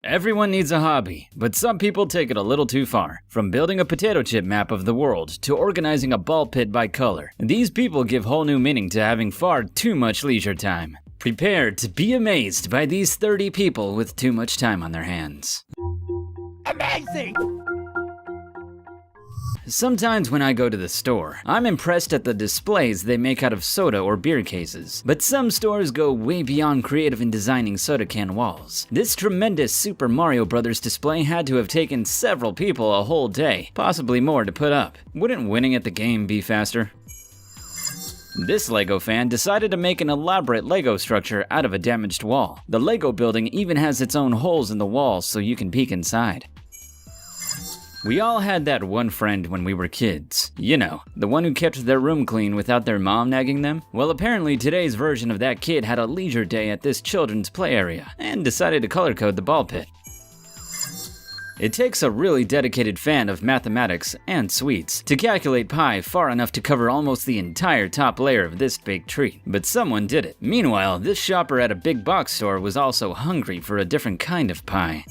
Everyone needs a hobby, but some people take it a little too far. From building a potato chip map of the world to organizing a ball pit by color, these people give whole new meaning to having far too much leisure time. Prepare to be amazed by these 30 people with too much time on their hands. Amazing! Sometimes when I go to the store, I'm impressed at the displays they make out of soda or beer cases. But some stores go way beyond creative in designing soda can walls. This tremendous Super Mario Bros. Display had to have taken several people a whole day, possibly more, to put up. Wouldn't winning at the game be faster? This LEGO fan decided to make an elaborate LEGO structure out of a damaged wall. The LEGO building even has its own holes in the walls so you can peek inside. We all had that one friend when we were kids. You know, the one who kept their room clean without their mom nagging them? Well, apparently today's version of that kid had a leisure day at this children's play area and decided to color code the ball pit. It takes a really dedicated fan of mathematics and sweets to calculate pi far enough to cover almost the entire top layer of this baked treat, but someone did it. Meanwhile, this shopper at a big box store was also hungry for a different kind of pie.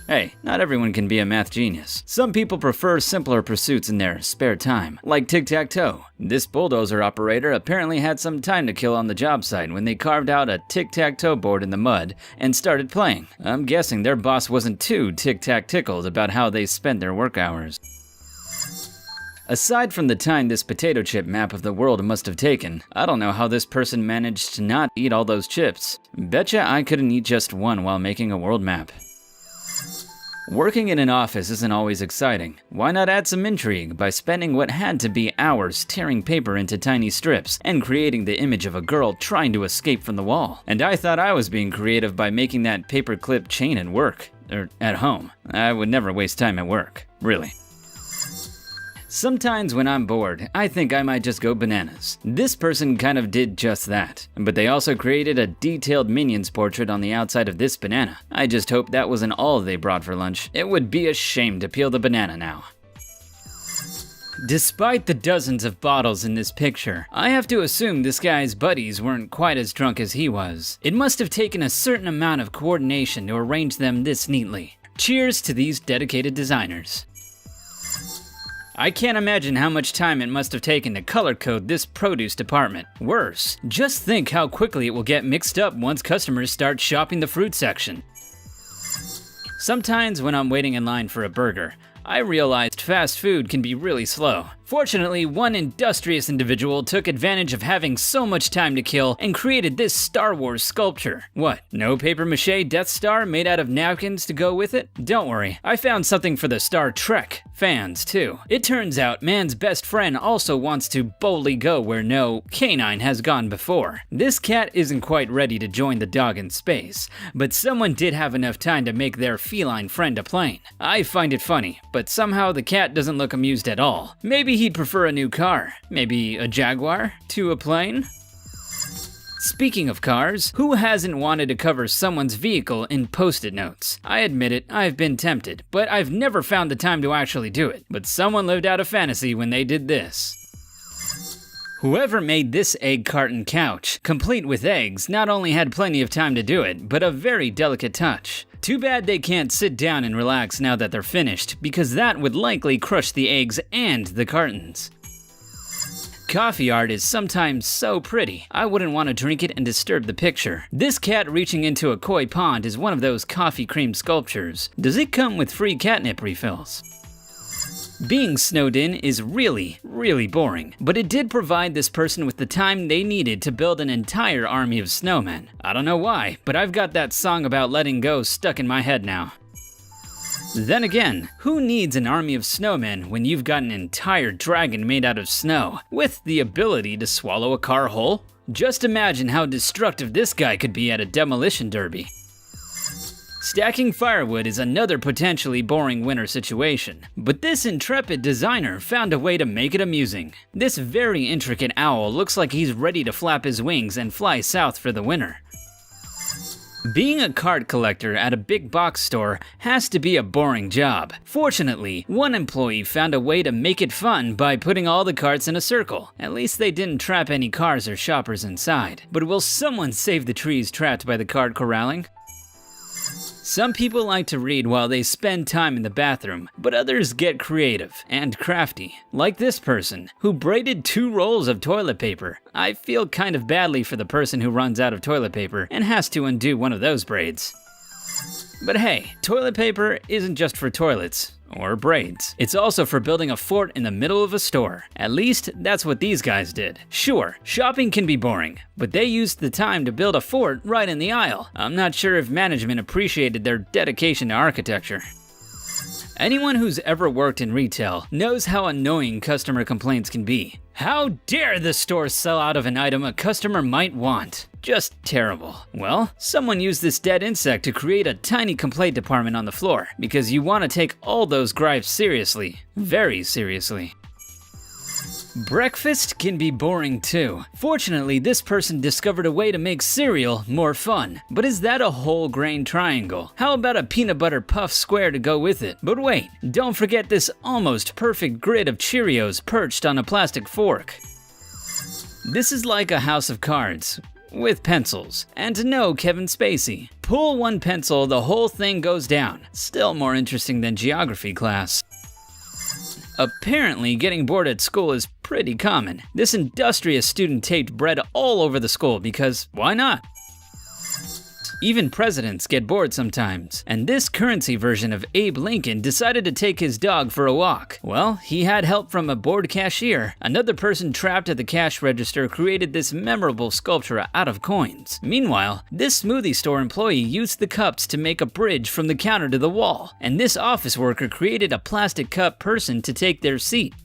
Hey, not everyone can be a math genius. Some people prefer simpler pursuits in their spare time, like tic-tac-toe. This bulldozer operator apparently had some time to kill on the job site when they carved out a tic-tac-toe board in the mud and started playing. I'm guessing their boss wasn't too tic-tac-tickled about how they spent their work hours. Aside from the time this potato chip map of the world must have taken, I don't know how this person managed to not eat all those chips. Betcha I couldn't eat just one while making a world map. Working in an office isn't always exciting. Why not add some intrigue by spending what had to be hours tearing paper into tiny strips and creating the image of a girl trying to escape from the wall? And I thought I was being creative by making that paperclip chain at work, or at home. I would never waste time at work, really. Sometimes when I'm bored, I think I might just go bananas. This person kind of did just that, but they also created a detailed Minions portrait on the outside of this banana. I just hope that wasn't all they brought for lunch. It would be a shame to peel the banana now. Despite the dozens of bottles in this picture, I have to assume this guy's buddies weren't quite as drunk as he was. It must have taken a certain amount of coordination to arrange them this neatly. Cheers to these dedicated designers. I can't imagine how much time it must have taken to color code this produce department. Worse, just think how quickly it will get mixed up once customers start shopping the fruit section. Sometimes when I'm waiting in line for a burger, I realized fast food can be really slow. Fortunately, one industrious individual took advantage of having so much time to kill and created this Star Wars sculpture. What, no papier-mâché Death Star made out of napkins to go with it? Don't worry, I found something for the Star Trek fans too. It turns out man's best friend also wants to boldly go where no canine has gone before. This cat isn't quite ready to join the dog in space, but someone did have enough time to make their feline friend a plane. I find it funny, but somehow the cat doesn't look amused at all. Maybe he'd prefer a new car, maybe a Jaguar, to a plane? Speaking of cars, who hasn't wanted to cover someone's vehicle in Post-it notes? I admit it, I've been tempted, but I've never found the time to actually do it. But someone lived out a fantasy when they did this. Whoever made this egg carton couch, complete with eggs, not only had plenty of time to do it, but a very delicate touch. Too bad they can't sit down and relax now that they're finished, because that would likely crush the eggs and the cartons. Coffee art is sometimes so pretty, I wouldn't want to drink it and disturb the picture. This cat reaching into a koi pond is one of those coffee cream sculptures. Does it come with free catnip refills? Being snowed in is really boring, but it did provide this person with the time they needed to build an entire army of snowmen. I don't know why, but I've got that song about letting go stuck in my head now. Then again, who needs an army of snowmen when you've got an entire dragon made out of snow, with the ability to swallow a car whole? Just imagine how destructive this guy could be at a demolition derby. Stacking firewood is another potentially boring winter situation, but this intrepid designer found a way to make it amusing. This very intricate owl looks like he's ready to flap his wings and fly south for the winter. Being a card collector at a big box store has to be a boring job. Fortunately, one employee found a way to make it fun by putting all the carts in a circle. At least they didn't trap any cars or shoppers inside. But will someone save the trees trapped by the card corralling? Some people like to read while they spend time in the bathroom, but others get creative and crafty. Like this person, who braided 2 rolls of toilet paper. I feel kind of badly for the person who runs out of toilet paper and has to undo one of those braids. But hey, toilet paper isn't just for toilets or braids. It's also for building a fort in the middle of a store. At least, that's what these guys did. Sure, shopping can be boring, but they used the time to build a fort right in the aisle. I'm not sure if management appreciated their dedication to architecture. Anyone who's ever worked in retail knows how annoying customer complaints can be. How dare the store sell out of an item a customer might want? Just terrible. Well, someone used this dead insect to create a tiny complaint department on the floor, because you want to take all those gripes seriously. Very seriously. Breakfast can be boring too. Fortunately, this person discovered a way to make cereal more fun. But is that a whole grain triangle? How about a peanut butter puff square to go with it? But wait, don't forget this almost perfect grid of Cheerios perched on a plastic fork. This is like a house of cards, with pencils. And no Kevin Spacey. Pull one pencil, the whole thing goes down. Still more interesting than geography class. Apparently, getting bored at school is pretty common. This industrious student taped bread all over the school because why not? Even presidents get bored sometimes, and this currency version of Abe Lincoln decided to take his dog for a walk. Well, he had help from a bored cashier. Another person trapped at the cash register created this memorable sculpture out of coins. Meanwhile, this smoothie store employee used the cups to make a bridge from the counter to the wall, and this office worker created a plastic cup person to take their seat.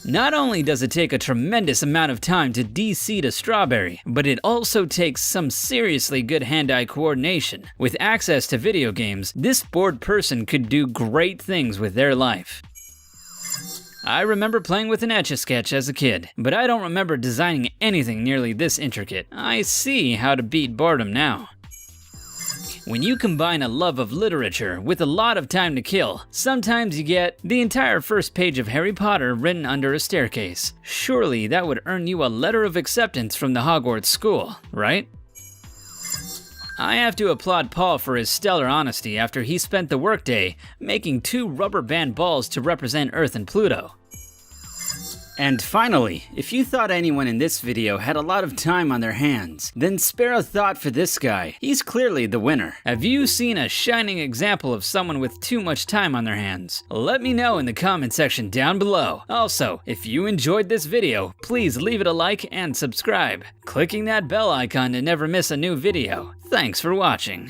Not only does it take a tremendous amount of time to de-seed a strawberry, but it also takes some seriously good hand-eye coordination. With access to video games, this bored person could do great things with their life. I remember playing with an Etch-a-Sketch as a kid, but I don't remember designing anything nearly this intricate. I see how to beat boredom now. When you combine a love of literature with a lot of time to kill, sometimes you get the entire first page of Harry Potter written under a staircase. Surely that would earn you a letter of acceptance from the Hogwarts school, right? I have to applaud Paul for his stellar honesty after he spent the workday making 2 rubber band balls to represent Earth and Pluto. And finally, if you thought anyone in this video had a lot of time on their hands, then spare a thought for this guy. He's clearly the winner. Have you seen a shining example of someone with too much time on their hands? Let me know in the comment section down below. Also, if you enjoyed this video, please leave it a like and subscribe, clicking that bell icon to never miss a new video. Thanks for watching.